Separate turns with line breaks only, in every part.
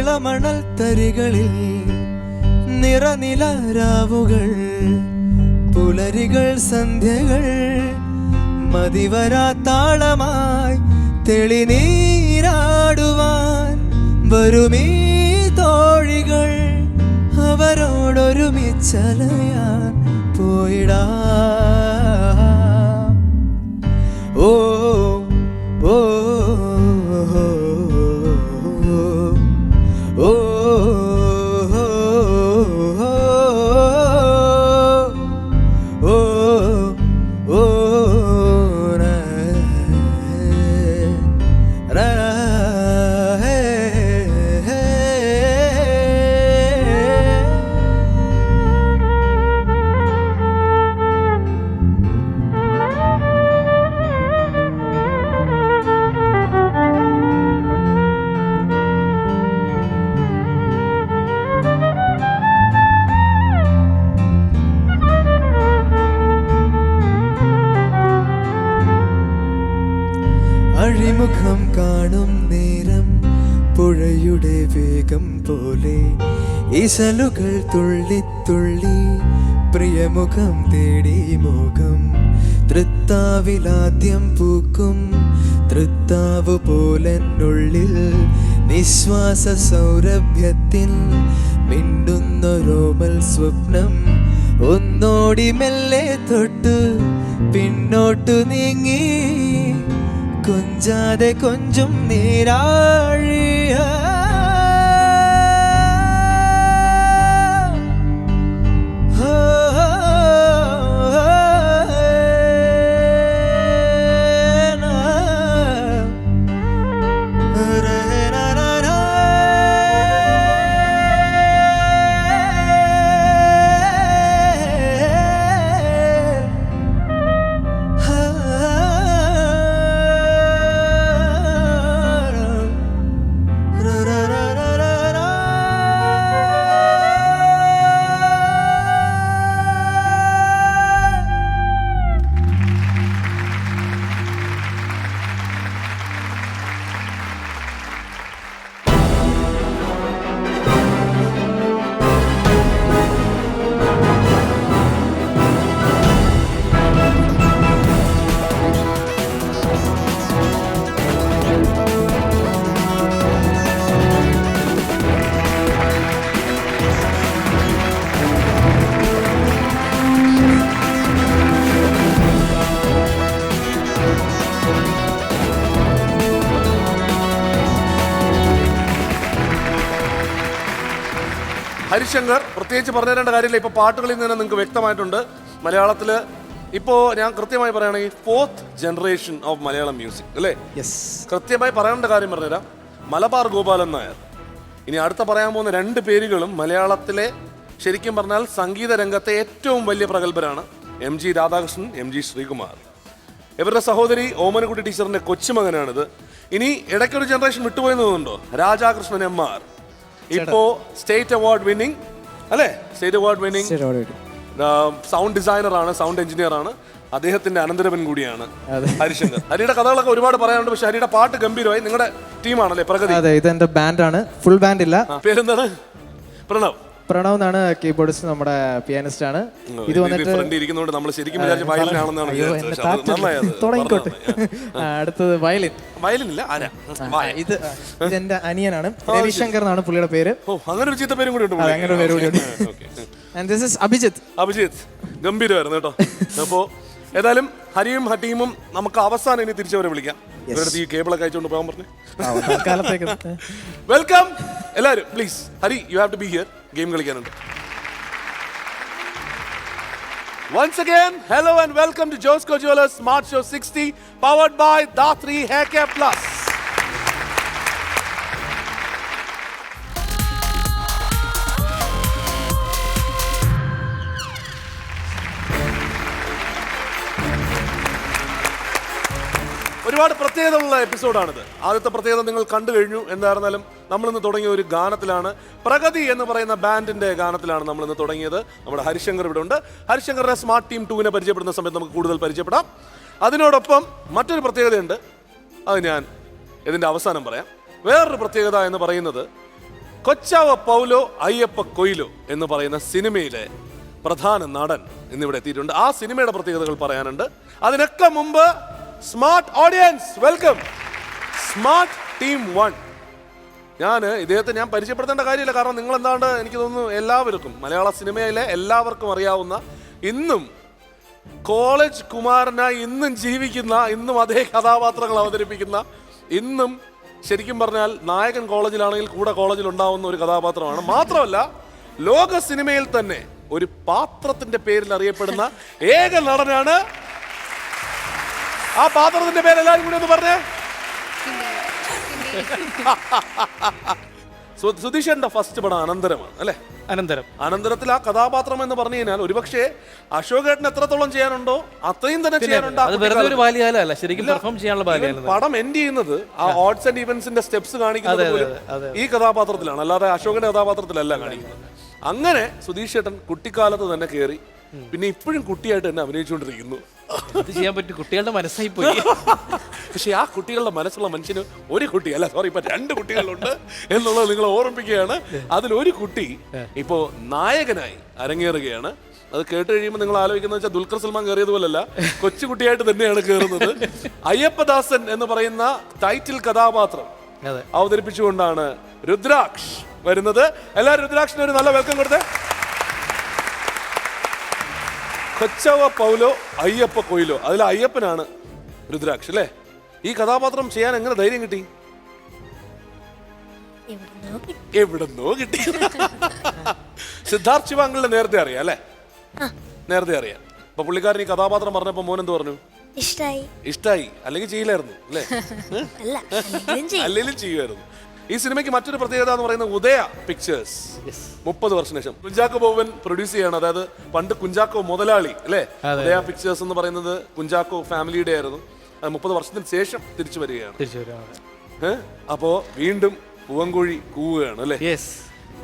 ഇളമണൽ തരികളിൽ നിറനിലാരാവുകൾ പുലരികൾ സന്ധ്യകൾ മതിവരാത്താളമായി തെളിനീരാടുവാൻ വരുമീ തോഴികൾ അവരോടൊരുമിച്ചലയാൻ പോയിടാ ഓ ഓ ഓ അഴിമുഖം കാണും നേരം പുഴയുടെ വേഗം പോലെ ഇശലുകൾ തുള്ളി തുള്ളി പ്രിയമുഖം തേടി മുഖം തൃത്താവിലാദ്യം പൂക്കും തൃത്താവ് പോലെന്നുള്ളിൽ നിശ്വാസ സൗരഭ്യത്തിൽ മിണ്ടുന്നൊരോമൽ സ്വപ്നം ഒന്നോടി മെല്ലെ തൊട്ട് പിന്നോട്ടു നീങ്ങി കൊഞ്ചാതെ കൊഞ്ചും നീരാഴിയ
ഹരിശങ്കർ പ്രത്യേകിച്ച് പറഞ്ഞു തരേണ്ട കാര്യമില്ല. ഇപ്പോൾ പാട്ടുകളിൽ നിന്ന് നിങ്ങൾക്ക് വ്യക്തമായിട്ടുണ്ട് മലയാളത്തിൽ ഇപ്പോൾ ഞാൻ കൃത്യമായി പറയുകയാണെങ്കിൽ 4th generation of Malayalam music അല്ലേ? കൃത്യമായി പറയേണ്ട കാര്യം പറഞ്ഞുതരാം. മലബാർ ഗോപാലൻ നായർ. ഇനി അടുത്ത പറയാൻ പോകുന്ന 2 പേരുകളും മലയാളത്തിലെ ശരിക്കും പറഞ്ഞാൽ സംഗീത രംഗത്തെ ഏറ്റവും വലിയ പ്രഗത്ഭരാണ്. MG Radhakrishnan, MG Sreekumar. ഇവരുടെ സഹോദരി ഓമനക്കുട്ടി ടീച്ചറിന്റെ കൊച്ചുമകനാണിത്. ഇനി ഇടയ്ക്കൊരു ജനറേഷൻ വിട്ടുപോയെന്ന് തോന്നുന്നുണ്ടോ? രാജാകൃഷ്ണൻ MR. ഇപ്പോ സ്റ്റേറ്റ് അവാർഡ് വിന്നിംഗ് അല്ലേ? State award winning sound designer ആണ്, സൗണ്ട് എഞ്ചിനീയർ ആണ്. അദ്ദേഹത്തിന്റെ അനന്തരവൻ കൂടിയാണ് ഹരിശങ്കർ. ഹരിയുടെ കഥകളൊക്കെ ഒരുപാട് പറയാനുണ്ട്. പക്ഷെ ഹരിയുടെ പാട്ട് ഗംഭീരമായി. നിങ്ങളുടെ ടീമാണല്ലേ പ്രഗതി?
അതെ, ഇതെന്റെ ബാൻഡാണ്. ഫുൾ ബാൻഡ് ഇല്ല.
പേരെന്താണ്? പ്രണവ്.
പ്രണവ് എന്നാണ് കീബോർഡിസ്റ്റ്, നമ്മുടെ പിയാനിസ്റ്റ് ആണ്. ഇത് വന്നിട്ട്
നമ്മൾ ശരിക്കും
തുടങ്ങിക്കോട്ടെ. അടുത്തത് വയലിൻ.
വയലിൻ ഇല്ല,
ഇത് എന്റെ അനിയനാണ്, രവിശങ്കർ എന്നാണ് പുള്ളിയുടെ പേര്.
അങ്ങനെ ഒരു ചീത്ത പേരും കൂടി ഉണ്ട്.
അങ്ങനെ ഒരു പേര് കൂടി ഉണ്ട്. And this is Abhijith.
Abhijith ഗംഭീരമായിരുന്നു കേട്ടോ. അപ്പോ ഏതായാലും ഹരിയും ടീമും നമുക്ക് അവസാനം ഇനി തിരിച്ചവരെ വിളിക്കാം. ഇവരുടെ ഈ കേബിളൊക്കെ അയച്ചുകൊണ്ട് പോകാൻ പറഞ്ഞു. വെൽക്കം എല്ലാവരും. Please Hari, you have to be here. Game കളിക്കാനുണ്ട്. Once again, hello and welcome to Josco Jewelers Smart Show 60, powered by Datri Hair Care Plus. ഒരുപാട് പ്രത്യേകതയുള്ള എപ്പിസോഡാണിത്. ആദ്യത്തെ പ്രത്യേകത നിങ്ങൾ കണ്ടു കഴിഞ്ഞു. എന്തായിരുന്നാലും നമ്മളിന്ന് തുടങ്ങിയ ഒരു ഗാനത്തിലാണ്, പ്രഗതി എന്ന് പറയുന്ന ബാൻഡിന്റെ ഗാനത്തിലാണ് നമ്മളിന്ന് തുടങ്ങിയത്. നമ്മുടെ ഹരിശങ്കർ ഇവിടെ ഉണ്ട്. ഹരിശങ്കറിന്റെ സ്മാർട്ട് ടീം 2 പരിചയപ്പെടുന്ന സമയത്ത് നമുക്ക് കൂടുതൽ പരിചയപ്പെടാം. അതിനോടൊപ്പം മറ്റൊരു പ്രത്യേകതയുണ്ട്, അത് ഞാൻ ഇതിൻ്റെ അവസാനം പറയാം. വേറൊരു പ്രത്യേകത എന്ന് പറയുന്നത് കൊച്ചാവ പൗലോ അയ്യപ്പ കൊയ്ലോ എന്ന് പറയുന്ന സിനിമയിലെ പ്രധാന നടൻ ഇന്നിവിടെ എത്തിയിട്ടുണ്ട്. ആ സിനിമയുടെ പ്രത്യേകതകൾ പറയാനുണ്ട്. അതിനൊക്കെ മുമ്പ് smart audience welcome smart team 1. ഇദ്ദേഹത്തെ ഞാൻ പരിചയപ്പെടുത്തേണ്ട കാര്യമില്ല, കാരണം നിങ്ങൾ എന്താണ്ട് എനിക്ക് തോന്നുന്നു എല്ലാവർക്കും മലയാള സിനിമയിലെ എല്ലാവർക്കും അറിയാവുന്ന, ഇന്നും കോളേജ് കുമാരനായി ഇന്നും ജീവിക്കുന്ന, ഇന്നും അതേ കഥാപാത്രങ്ങൾ അവതരിപ്പിക്കുന്ന, ഇന്നും ശരിക്കും പറഞ്ഞാൽ നായകൻ കോളേജിലാണെങ്കിൽ കൂടെ കോളേജിൽ ഉണ്ടാവുന്ന ഒരു കഥാപാത്രമാണ്. മാത്രമല്ല ലോക സിനിമയിൽ തന്നെ ഒരു പാത്രത്തിന്റെ പേരിൽ അറിയപ്പെടുന്ന ഏക നടനാണ്. ആ പാത്രത്തിന്റെ പേര് എല്ലാവരും കൂടി ഒന്ന് പറഞ്ഞേ. സുധീഷന്റെ ഫസ്റ്റ് പടം അനന്തരമാണ് അല്ലെ? അനന്തരത്തിൽ ആ കഥാപാത്രം എന്ന് പറഞ്ഞു കഴിഞ്ഞാൽ ഒരുപക്ഷെ അശോകേട്ടൻ എത്രത്തോളം ചെയ്യാനുണ്ടോ അത്രയും തന്നെ ചെയ്യാനുണ്ട്. പടം എൻഡ് ചെയ്യുന്നത് ആ ഓഡ്സ് ആൻഡ് ഈവൻസിന്റെ സ്റ്റെപ്സ് കാണിക്കുന്നത് പോലും ഈ കഥാപാത്രത്തിലാണ്, അല്ലാതെ അശോകന്റെ കഥാപാത്രത്തിലല്ല കാണിക്കുന്നത്. അങ്ങനെ സുധീഷ് ഏട്ടൻ കുട്ടിക്കാലത്ത് തന്നെ കയറി, പിന്നെ ഇപ്പോഴും കുട്ടിയായിട്ട് തന്നെ അഭിനയിച്ചുകൊണ്ടിരിക്കുന്നു.
ചെയ്യാൻ പറ്റും, കുട്ടികളുടെ മനസ്സായി പോയി.
പക്ഷെ ആ കുട്ടികളുടെ മനസ്സുള്ള മനുഷ്യന് ഒരു കുട്ടി അല്ല, സോറി, ഇപ്പൊ 2 കുട്ടികളുണ്ട് എന്നുള്ളത് നിങ്ങൾ ഓർമ്മിപ്പിക്കുകയാണ്. അതിലൊരു കുട്ടി ഇപ്പോ നായകനായി അരങ്ങേറുകയാണ്. അത് കേട്ട് കഴിയുമ്പോൾ നിങ്ങൾ ആലോചിക്കുന്നത് വെച്ചാൽ ദുൽഖർ സൽമാൻ കയറിയതുപോലല്ല, കൊച്ചുകുട്ടിയായിട്ട് തന്നെയാണ് കയറുന്നത്. അയ്യപ്പദാസൻ എന്ന് പറയുന്ന ടൈറ്റിൽ കഥാപാത്രം അവതരിപ്പിച്ചുകൊണ്ടാണ് രുദ്രാക്ഷ് വരുന്നത്. എല്ലാവരും രുദ്രാക്ഷിന് ഒരു നല്ല വെൽക്കം കൊടുത്തേ. കൊച്ചവ പൗലോ അയ്യപ്പ കൊയ്ലോ, അതിൽ അയ്യപ്പനാണ് രുദ്രാക്ഷ് അല്ലേ? ഈ കഥാപാത്രം ചെയ്യാൻ എങ്ങനെ ധൈര്യം കിട്ടി? എവിടെന്നോ കിട്ടി. സിദ്ധാർത്ഥ് ശിവാങ്കിളിനെ നേരത്തെ അറിയാം അല്ലേ? നേരത്തെ അറിയാം. അപ്പൊ പുള്ളിക്കാരൻ ഈ കഥാപാത്രം പറഞ്ഞപ്പോ മോൻ എന്ത് പറഞ്ഞു? ഇഷ്ടായി, അല്ലെങ്കിൽ ചെയ്യില്ലായിരുന്നു അല്ലേ? അല്ലെങ്കിലും ചെയ്യുമായിരുന്നു. ഈ സിനിമയ്ക്ക് മറ്റൊരു പ്രത്യേകത എന്ന് പറയുന്നത് ഉദയ പിക്ചേഴ്സ് 30 വർഷത്തിന് ശേഷം കുഞ്ചാക്കോ ബോബൻ പ്രൊഡ്യൂസ് ചെയ്യാണ്. അതായത് പണ്ട് കുഞ്ചാക്കോ മുതലാളി അല്ലേ? ഉദയ പിക്ചേഴ്സ് എന്ന് പറയുന്നത് കുഞ്ചാക്കോ ഫാമിലിയുടെ ആയിരുന്നു. 30 വർഷത്തിന് ശേഷം തിരിച്ചു വരികയാണ്. അപ്പോ വീണ്ടും പൂവൻകോഴി കൂവുകയാണ് അല്ലേ?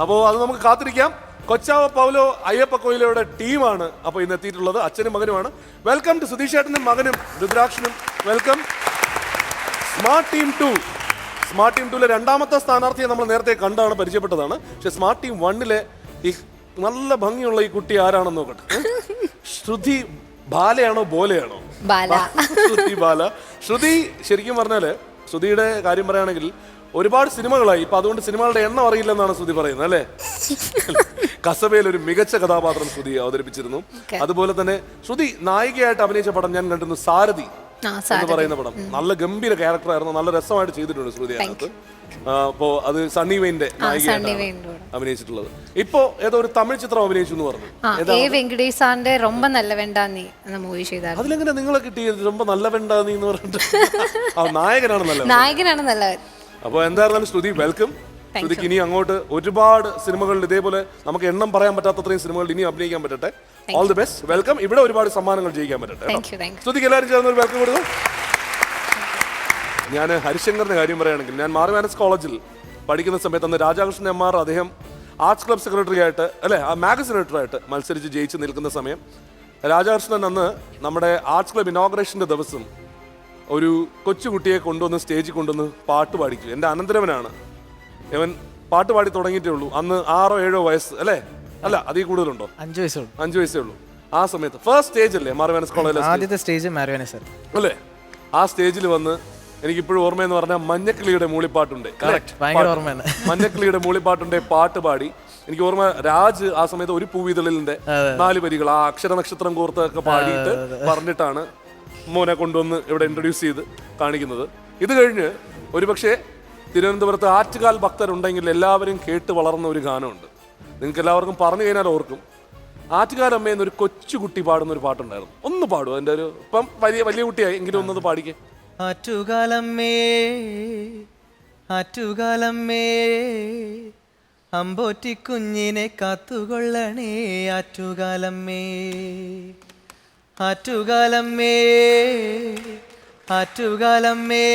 അപ്പോ അത് നമുക്ക് കാത്തിരിക്കാം. കൊച്ചാവ പൗലോ അയ്യപ്പ കൊയ്ലോയുടെ ടീമാണ് അപ്പൊ ഇന്ന് എത്തിയിട്ടുള്ളത്. അച്ഛനും മകനുമാണ്. വെൽക്കം ടു സുധീഷ് ഏട്ടനും മകനും രുദ്രാക്ഷനും. Welcome. Smart team 2. Smart team 2-ലെ രണ്ടാമത്തെ സ്ഥാനാർത്ഥിയെ നമ്മൾ നേരത്തെ കണ്ടാണ് പരിചയപ്പെട്ടതാണ്. പക്ഷെ സ്മാർട്ട് ടീം 1-ലെ ഈ നല്ല ഭംഗിയുള്ള ഈ കുട്ടി ആരാണെന്ന് നോക്കട്ടെ. ശ്രുതി ബാലയാണോ ബോലയാണോ? ശ്രുതി ബാല. ശ്രുതി ശരിക്കും പറഞ്ഞാല് ശ്രുതിയുടെ കാര്യം പറയുകയാണെങ്കിൽ ഒരുപാട് സിനിമകളായി. ഇപ്പൊ അതുകൊണ്ട് സിനിമകളുടെ എണ്ണം അറിയില്ലെന്നാണ് ശ്രുതി പറയുന്നത് അല്ലേ? കസബയിൽ ഒരു മികച്ച കഥാപാത്രം ശ്രുതി അവതരിപ്പിച്ചിരുന്നു. അതുപോലെ തന്നെ ശ്രുതി നായികയായിട്ട് അഭിനയിച്ച പടം ഞാൻ കണ്ടിരുന്നു, സാരഥി എന്ന് പറയുന്ന പടം. നല്ല ഗംഭീര ക്യാരക്ടറായിരുന്നു, നല്ല രസമായിട്ട് ചെയ്തിട്ടുണ്ട് ശ്രുതി അതിനകത്ത്. അപ്പോ അത് സണ്ണി വെയിന്റെ നായികയായിട്ടാണ് അഭിനയിച്ചിട്ടുള്ളത്. ഇപ്പോ ഏതോ ഒരു തമിഴ് ചിത്രം അഭിനയിച്ചു എന്ന് പറഞ്ഞു. അതിലെങ്ങനെ നിങ്ങളെ കിട്ടിയത്? ரொம்ப നല്ല വെണ്ടാനി എന്ന് പറഞ്ഞിട്ട് നായകനാണ് നല്ലവൻ. അപ്പൊ എന്തായിരുന്നാലും ശ്രുതി വെൽക്കം. ശ്രുതിക്ക് ഇനി അങ്ങോട്ട് ഒരുപാട് സിനിമകളിൽ ഇതേപോലെ നമുക്ക് എണ്ണം പറയാൻ പറ്റാത്തത്രയും സിനിമകളിൽ ഇനി അഭിനയിക്കാൻ പറ്റട്ടെ. All the best. വെൽക്കം. ഇവിടെ ഒരുപാട് സമ്മാനങ്ങൾ ജയിക്കാൻ പറ്റട്ടെ. ശ്രുതിക്ക് എല്ലാവരും ചേർന്ന് ഒരു വെൽക്കം കൊടുക്കും. ഞാൻ ഹരിശങ്കറിന്റെ കാര്യം പറയുകയാണെങ്കിൽ, ഞാൻ മാർവാനസ് കോളേജിൽ പഠിക്കുന്ന സമയത്ത് അന്ന് രാധാകൃഷ്ണൻ എം.ആർ. അദ്ദേഹം ആർട്സ് ക്ലബ് സെക്രട്ടറി ആയിട്ട് അല്ലെ മാഗസിൻ എഡിറ്ററായിട്ട് മത്സരിച്ച് ജയിച്ച് നിൽക്കുന്ന സമയം രാധാകൃഷ്ണൻ അന്ന് നമ്മുടെ ആർട്സ് ക്ലബ് ഇനോഗ്രേഷന്റെ ദിവസം ഒരു കൊച്ചുകുട്ടിയെ കൊണ്ടുവന്ന് സ്റ്റേജിൽ കൊണ്ടുവന്ന് പാട്ട് പാടിക്കും. എൻ്റെ അനന്തരവനാണ്. ഇവൻ പാട്ട് പാടി തുടങ്ങിയിട്ടേ ഉള്ളൂ. അന്ന് 6 or 7 വയസ്സ് അല്ലേ? അല്ല, അതിൽ കൂടുതലുണ്ടോ? 5 വയസ്സേ ഉള്ളൂ. ആ സമയത്ത് ഫസ്റ്റ് സ്റ്റേജ് അല്ലേ മാർവാനസ് കോളേജിലെ
ആദ്യത്തെ സ്റ്റേജ് മാർവാനസ്
അല്ലേ? ആ സ്റ്റേജിൽ വന്ന് എനിക്കിപ്പോഴും ഓർമ്മയെന്ന് പറഞ്ഞാൽ മഞ്ഞക്കിളിയുടെ മൂളിപ്പാട്ടുണ്ട്. മഞ്ഞക്കിളിയുടെ മൂളിപ്പാട്ടുണ്ട് പാട്ട് പാടി. എനിക്ക് ഓർമ്മ രാജ് ആ സമയത്ത് ഒരു പൂവിതളിലിന്റെ 4 വരികൾ ആ അക്ഷര നക്ഷത്രം കോർത്തൊക്കെ പാടിയിട്ട് പറഞ്ഞിട്ടാണ് മോനെ കൊണ്ടുവന്ന് ഇവിടെ ഇൻട്രൊഡ്യൂസ് ചെയ്ത് കാണിക്കുന്നത്. ഇത് കഴിഞ്ഞ് ഒരുപക്ഷെ തിരുവനന്തപുരത്ത് ആറ്റുകാൽ ഭക്തരുണ്ടെങ്കിൽ എല്ലാവരും കേട്ട് വളർന്ന ഒരു ഗാനമുണ്ട്. നിങ്ങൾക്ക് എല്ലാവർക്കും പറഞ്ഞു കഴിഞ്ഞാൽ ഓർക്കും. ആറ്റുകാൽ അമ്മ എന്നൊരു കൊച്ചുകുട്ടി പാടുന്ന ഒരു പാട്ടുണ്ടായിരുന്നു. ഒന്ന് പാടും. അതിന്റെ ഒരു ഇപ്പം വലിയ കുട്ടിയായി എങ്കിലും ഒന്നത് പാടിക്കേ.
ആറ്റുകാലമ്മേ ആറ്റുകാലമ്മേ അമ്പോറ്റി കുഞ്ഞിനെ കാത്തുകൊള്ളണേ ആറ്റുകാലമ്മേ ആറ്റുകാലമ്മേ ആറ്റുകാലമ്മേ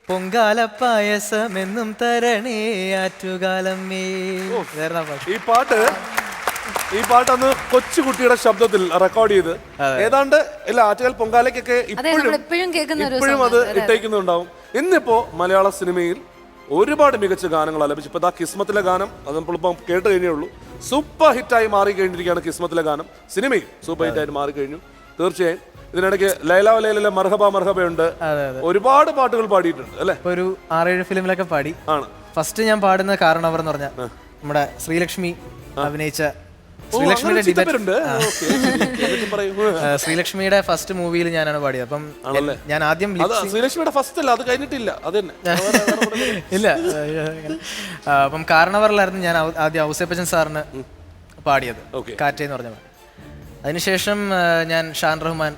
പൊങ്കാല പായസമെന്നും തരണേ ആറ്റുകാലമ്മേ.
ഈ പാട്ട് അന്ന് കൊച്ചുകുട്ടിയുടെ ശബ്ദത്തിൽ റെക്കോർഡ് ചെയ്ത് ഏതാണ്ട് ഇല്ല ആറ്റുകാൽ പൊങ്കാലയ്ക്കൊക്കെ ഇപ്പോഴും അത് ഇട്ടേക്കുന്നുണ്ടാവും. ഇന്നിപ്പോ മലയാള സിനിമയിൽ ഒരുപാട് മികച്ച ഗാനങ്ങൾ ആലപിച്ചു. ഇപ്പോൾ കിസ്മത്തിലെ ഗാനം അത് നമ്മളിപ്പം കേട്ട് കഴിഞ്ഞേ ഉള്ളൂ. സൂപ്പർ ഹിറ്റായി മാറി കഴിഞ്ഞിരിക്കുകയാണ് കിസ്മത്തിലെ ഗാനം. സിനിമയിൽ സൂപ്പർ ഹിറ്റായിട്ട് മാറിക്കഴിഞ്ഞു. തീർച്ചയായും ഇതിനിടയ്ക്ക് ലൈല ലൈലയിലെ മർഹബ മർഹബയുണ്ട്. ഒരുപാട് പാട്ടുകൾ പാടിയിട്ടുണ്ട് അല്ലേ?
ഒരു 6-7 ഫിലിമിലൊക്കെ പാടി.
ആണ്.
ഫസ്റ്റ് ഞാൻ പാടുന്ന കാരണവർ എന്ന് പറഞ്ഞ നമ്മുടെ ശ്രീലക്ഷ്മി അഭിനയിച്ച ശ്രീലക്ഷ്മിയുടെ ഫസ്റ്റ് മൂവിയിൽ ഞാനാണ് പാടിയത്. അപ്പം ഞാൻ ആദ്യം
ശ്രീലക്ഷ്മിയുടെ ഫസ്റ്റ് അല്ല, അത് കഴിഞ്ഞിട്ടില്ല. അത്
ഇല്ല. അപ്പം കാരണവറിലായിരുന്നു ഞാൻ ആദ്യം ഔസേപ്പച്ചൻ സാറിന് പാടിയത്, കാറ്റേന്ന് പറഞ്ഞ. അതിനുശേഷം ഞാൻ ഷാൻ റഹ്മാൻ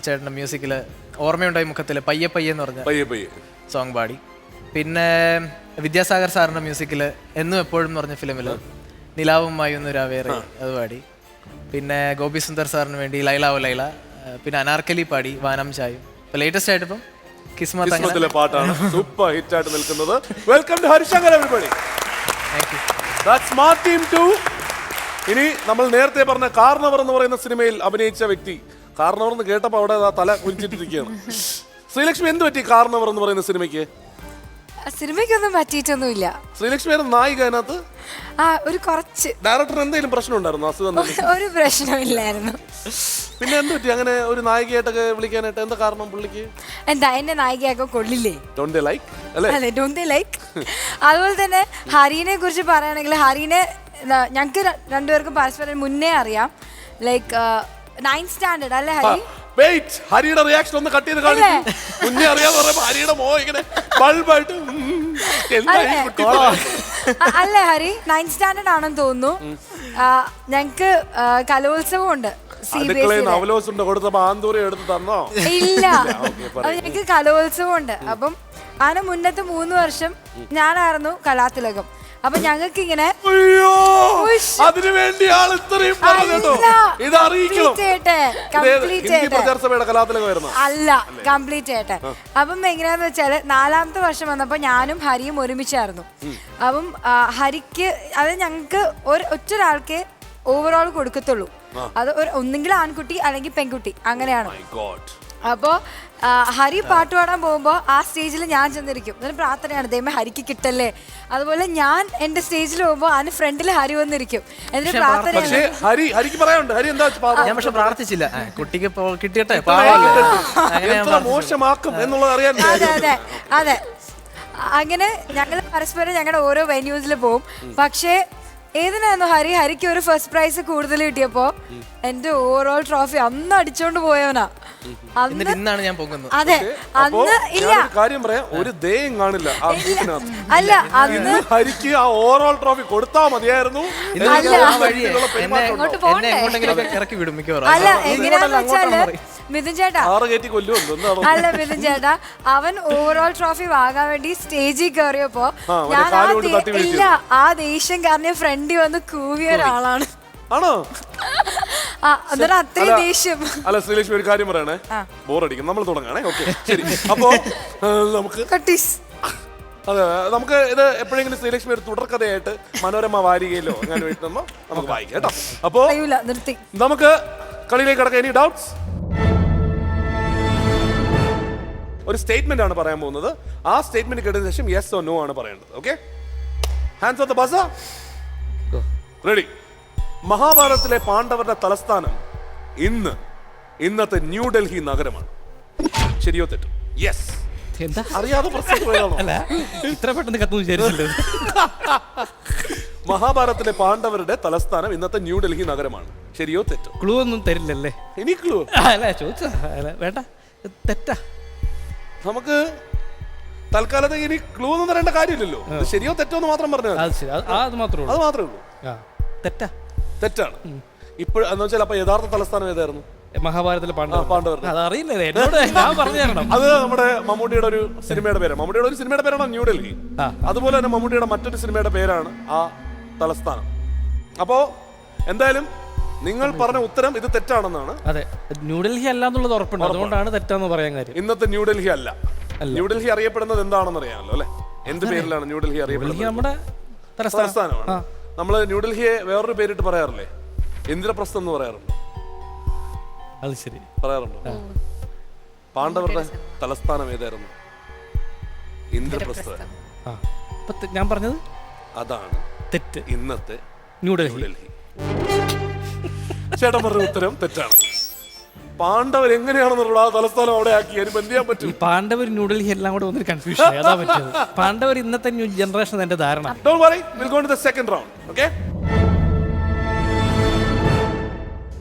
ചേട്ടൻ്റെ മ്യൂസിക്കില് ഓർമ്മയുണ്ടായി മുഖത്തില് പയ്യെ പയ്യെ എന്ന് പറഞ്ഞ സോങ് പാടി. പിന്നെ വിദ്യാസാഗർ സാറിന്റെ മ്യൂസിക്കില് എന്നും എപ്പോഴും എന്ന് പറഞ്ഞ ഫിലിമില് നിലാവുമായി ഒന്ന് രാവേറെ അത് പാടി. പിന്നെ ഗോപി സുന്ദർ സാറിന് വേണ്ടി ലൈലാവോ ലൈല, പിന്നെ അനാർക്കലി പാടി വാനം ചായും. ഇപ്പൊ ലേറ്റസ്റ്റ് ആയിട്ട് ഇപ്പം
കിസ്മത്തിലെ പാട്ടാണ് സൂപ്പർ ഹിറ്റ് ആയിട്ട് നിൽക്കുന്നത്. Welcome to Harishankar everybody.
Thank you.
That's smart team 2. ഇനി നമ്മൾ നേരത്തെ പറഞ്ഞ കാർണവർ എന്ന് പറയുന്ന സിനിമയിൽ അഭിനയിച്ച വ്യക്തി, കാർണവർ എന്ന് കേട്ടപ്പോൾ അവിടെ തല കുനിച്ചിട്ടിരിക്കുകയാണ്. ശ്രീലക്ഷ്മി, എന്ത് പറ്റി കാർണവർ എന്ന് പറയുന്ന സിനിമയ്ക്ക്?
സിനിമയ്ക്കൊന്നും പറ്റിയിട്ടൊന്നുമില്ല.
ശ്രീലക്ഷ്മി നായിക അതിനകത്ത്
ഒരു കുറച്ച്.
ഡയറക്ടർ എന്തെങ്കിലും പ്രശ്നം ഉണ്ടായിരുന്നു? അസുഖം
ഒരു പ്രശ്നമില്ലായിരുന്നു.
പിന്നെ എന്ത് പറ്റി അങ്ങനെ ഒരു നായികയായിട്ടൊക്കെ വിളിക്കാനായിട്ട്? എന്താ കാരണം പുള്ളിക്ക്?
എന്താ എന്നെ നായികയൊക്കെ കൊള്ളില്ലേ?
Don't they like?
അല്ലേ, don't they like? അതുപോലെ തന്നെ ഹരീനെ കുറിച്ച് പറയുകയാണെങ്കിൽ ഹരീനെ ഞങ്ങൾക്ക് രണ്ടുപേർക്കും പരസ്പരം മുന്നേ അറിയാം. ലൈക്ക് 9th സ്റ്റാൻഡേർഡ് അല്ലേ ഹരി?
ഹരിയുടെ റിയാക്ഷൻ ഒന്ന് കട്ട് ചെയ്ത് കാണിച്ചു. മുന്നേ അറിയാന്ന് പറയുമ്പോ ഹരിയുടെ മോ ഇങ്ങനെ ബൾബായിട്ട്
അല്ലേ ഹരി? 9th സ്റ്റാൻഡേർഡ് ആണെന്ന് തോന്നുന്നു. ഞങ്ങക്ക് കലോത്സവം ഉണ്ട്. ഇല്ല, അത് ഞങ്ങക്ക് കലോത്സവം ഉണ്ട്. അപ്പം അതിന് മുന്നത്തെ 3 വർഷം ഞാനായിരുന്നു കലാതിലകം. അപ്പൊ ഞങ്ങൾക്ക് ഇങ്ങനെ അല്ല കംപ്ലീറ്റ് ആയിട്ട്. അപ്പം എങ്ങനെയാന്ന് വെച്ചാല് 4ാമത്തെ വർഷം വന്നപ്പോ ഞാനും ഹരിയും ഒരുമിച്ചായിരുന്നു. അപ്പം ഹരിക്ക് അത് ഞങ്ങക്ക് ഒറ്റൊരാൾക്ക് ഓവറോൾ കൊടുക്കത്തുള്ളൂ. അത് ഒന്നെങ്കിൽ ആൺകുട്ടി അല്ലെങ്കിൽ പെൺകുട്ടി, അങ്ങനെയാണ്. അപ്പോ ഹരി പാട്ട് പാടാൻ പോകുമ്പോ ആ സ്റ്റേജിൽ ഞാൻ ചെന്നിരിക്കും. അതിന് പ്രാർത്ഥനയാണ്, ദൈവമേ ഹരിക്ക് കിട്ടല്ലേ. അതുപോലെ ഞാൻ എന്റെ സ്റ്റേജിൽ പോകുമ്പോ അതിന് ഫ്രണ്ടിൽ ഹരി വന്നിരിക്കും. എന്നിട്ട് പ്രാർത്ഥനയാണ്.
ഞാൻ പക്ഷെ പ്രാർത്ഥിച്ചില്ല, കുട്ടിക്ക് കിട്ടിയട്ടെ
മോശമാക്കും എന്നുള്ളത് അറിയാൻ.
അതെ അതെ അതെ. അങ്ങനെ ഞങ്ങൾ പരസ്പരം ഞങ്ങളുടെ ഓരോ വെന്യൂസിൽ പോകും. പക്ഷേ ഏതിനായിരുന്നു ഹരിക്ക് ഒരു ഫസ്റ്റ് പ്രൈസ് കൂടുതൽ കിട്ടിയപ്പോ എന്റെ ഓവറോൾ ട്രോഫി അന്ന് അടിച്ചോണ്ട് പോയവനാ.
ഇന്നാണ് ഞാൻ പോകുന്നത്.
അതെ, അന്ന് ഇല്ല
കാര്യം പറയാം, ഒരു ദയം കാണില്ല
അല്ല. അന്ന്
ഹരിക്ക് ആ ഓവറോൾ ട്രോഫി കൊടുത്താ മതിയായിരുന്നു.
അല്ല, എങ്ങനെയാന്ന് വെച്ചാല് മിഥുൻ ചേട്ടാ അല്ല മിഥുൻ ചേട്ടാ അവൻ ഓവറോൾ ട്രോഫി വാങ്ങാൻ വേണ്ടി സ്റ്റേജിൽ കയറിയപ്പോ ഞാൻ ഇല്ല ആ ദേഷ്യം കാരണം ഫ്രണ്ടിൽ വന്ന് കൂവിയ ഒരാളാണ്.
ആണോ?
എന്നിട്ട് അത്രയും ദേഷ്യം.
അല്ല ശ്രീലക്ഷ്മി, ഒരു കാര്യം പറയണേ, ബോറടിക്കും, നമ്മൾ തുടങ്ങാണേ. ഓക്കെ ശരി. അപ്പോ നമുക്ക് അതെ, നമുക്ക് ഇത് എപ്പോഴെങ്കിലും ശ്രീലക്ഷ്മി ഒരു തുടർക്കഥയായിട്ട് മനോരമ വാരികയിലോ അങ്ങനെ നമുക്ക് വായിക്കാം കേട്ടോ. അപ്പോ നമുക്ക് കളിയിലേക്ക് കടക്കാം. Any doubts? ഒരു സ്റ്റേറ്റ്മെന്റ് ആണ് പറയാൻ പോകുന്നത്. ആ സ്റ്റേറ്റ്മെന്റ് കേട്ടതിന് ശേഷം യെസ് ഓർ നോ ആണ് പറയേണ്ടത്. Okay, hands on the buzzer. Ready? മഹാഭാരതത്തിലെ പാണ്ഡവരുടെ തലസ്ഥാനം ഇന്നത്തെ ന്യൂഡൽഹി നഗരമാണ്. ശരിയോ തെറ്റോ? യെസ്. അറിയാതെ
ഇത്ര പെട്ടെന്ന് കത്തു വിചാരിച്ചില്ല.
മഹാഭാരതത്തിലെ പാണ്ഡവരുടെ തലസ്ഥാനം ഇന്നത്തെ ന്യൂഡൽഹി നഗരമാണ്. ശരിയോ തെറ്റോ?
ക്ലൂ ഒന്നും തരില്ലല്ലേ?
ഇനി ക്ലൂ
അല്ല ചോദിച്ചാ വേണ്ട, തെറ്റാ.
നമുക്ക് തൽക്കാലത്തേക്ക് ഇനി ക്ലൂ ഒന്നും തരേണ്ട കാര്യമില്ലല്ലോ. ശരിയോ തെറ്റോ എന്ന് മാത്രം പറഞ്ഞാൽ
അത് മാത്രമേ
ഉള്ളൂ. തെറ്റാണ്. ഇപ്പോഴെന്ന് വെച്ചാൽ അപ്പൊ യഥാർത്ഥ തലസ്ഥാനം ഏതായിരുന്നു?
മഹാഭാരതത്തിലെ
പാണ്ഡവർ. അത് നമ്മുടെ മമ്മൂട്ടിയുടെ ഒരു സിനിമയുടെ പേരാണ്. മമ്മൂട്ടിയുടെ ഒരു സിനിമയുടെ പേരാണ് ന്യൂഡൽഹി. അതുപോലെ തന്നെ മമ്മൂട്ടിയുടെ മറ്റൊരു സിനിമയുടെ പേരാണ് ആ തലസ്ഥാനം. അപ്പോ എന്തായാലും നിങ്ങൾ പറഞ്ഞ ഉത്തരം ഇത് തെറ്റാണെന്നാണ്.
അതെ, ന്യൂഡൽഹി അല്ല എന്നുള്ളത് ഉറപ്പുണ്ട്. അതുകൊണ്ടാണ് തെറ്റാന്ന് പറയാൻ കാര്യം.
ഇന്നത്തെ ന്യൂഡൽഹി അല്ല. ന്യൂഡൽഹി അറിയപ്പെടുന്നത് എന്താണെന്ന് അറിയാമല്ലോ അല്ലെ? എന്ത് പേരിലാണ് ന്യൂഡൽഹി അറിയപ്പെടുന്നത്?
നമ്മുടെ
തലസ്ഥാനമാണ്. നമ്മള് ന്യൂഡൽഹിയെ വേറൊരു പേരിട്ട് പറയാറില്ലേ? ഇന്ദ്രപ്രസ്ഥം എന്ന് പറയാറുണ്ട്.
അത് ശരി,
പറയാറുണ്ടോ? പാണ്ഡവരുടെ തലസ്ഥാനം ഏതായിരുന്നു? ഇന്ദ്രപ്രസ്ഥ.
അപ്പൊ ഞാൻ പറഞ്ഞത്
അതാണ്
തെറ്റ്.
ഇന്നത്തെ
ന്യൂഡൽഹി.
ഡൽഹി. ചേട്ടൻ പറഞ്ഞ ഉത്തരം തെറ്റാണ്. പാണ്ഡവർ എങ്ങനെയാണെന്നുള്ള തലസ്ഥാനം അവിടെ ആക്കി അതിന് എന്ത് ചെയ്യാൻ
ഈ
പറ്റും?
പാണ്ഡവർ ന്യൂഡൽഹി എല്ലാം കൂടെ ഒന്നൊരു കൺഫ്യൂഷൻ അതാ പറ്റിയത്. പാണ്ഡവർ ഇന്നത്തെ ന്യൂ ജനറേഷൻ എന്റെ ധാരണ.
Don't worry, we'll go to the second round. Okay?